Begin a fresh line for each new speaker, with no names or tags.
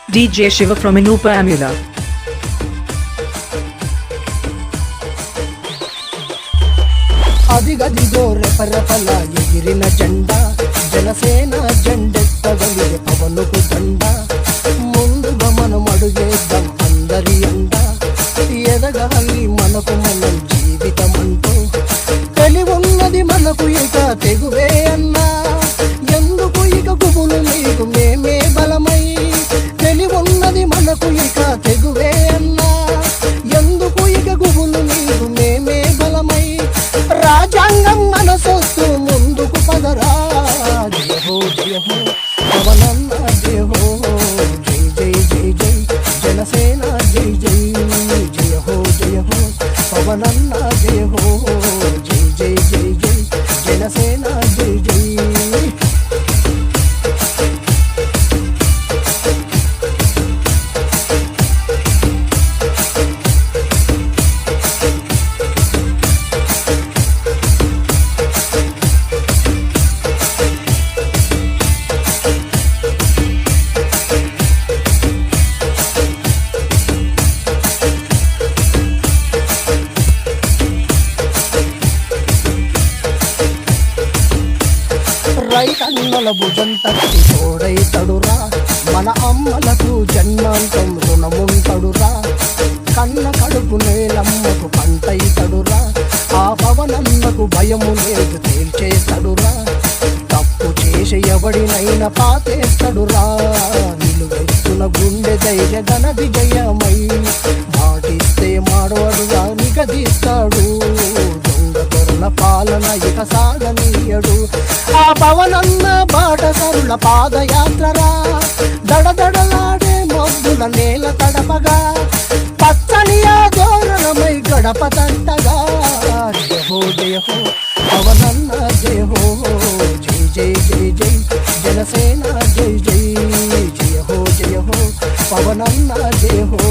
DJ Shiva from Inupa Amula.
అదిగదిగో రెపరెపల ఎగిరిన జెండా జనసేన జెండెత్తగలిగే పవనుకు దండ ముందుగా మనం అడుగేద్దాం అందరి అండ ఎదగాలి మనకు మనం జీవితం అంటూ తెలివున్నది మనకు ఇక తెగువే అన్నా ఎందుకు ఇక గుబులు నీకు మేమే బలమై తెలివున్నది మనకు ఇక తెగువే అన్నా ఎందుకు ఇక గుబులు నీకు మేమే బలమై రాజ్యాంగం మనసొస్తూ ముందుకు పదరా జయహో జయహో పవనన్న జయహో జై జై జై జై జనసేన జై జై జయహో జయహో పవనన్న జయహో జై జై జై జై జనసేన జై జై రైతన్నల భుజం తట్టి తోడైతడురా మన అమ్మలకు జన్మాంతం రుణముంటడురా కన్న కడుపు నేలమ్మకు పంటైతడురా ఆ పవనన్నకు భయము లేదు తేల్చేస్తడురా తప్పు చేసి ఎవడినైనా పాతేస్తడురా నిలువెత్తున గుండె ధైర్య ఘన విజయమై మాటిస్తే మాడవడుగా నిగదీస్తాడు పాలన ఇక సాగనీయడు ఆ పవనన్న బాట సరుల పాదయాత్రరా దడదడలాడే మబ్బుల నేల తడపగా పచ్చని ఆ దోరణమై గడప తంటగా జయహో జయహో పవనన్న జయహో జై జై జై జై జనసేన జై జై జయహో జయహో పవనన్న జయహో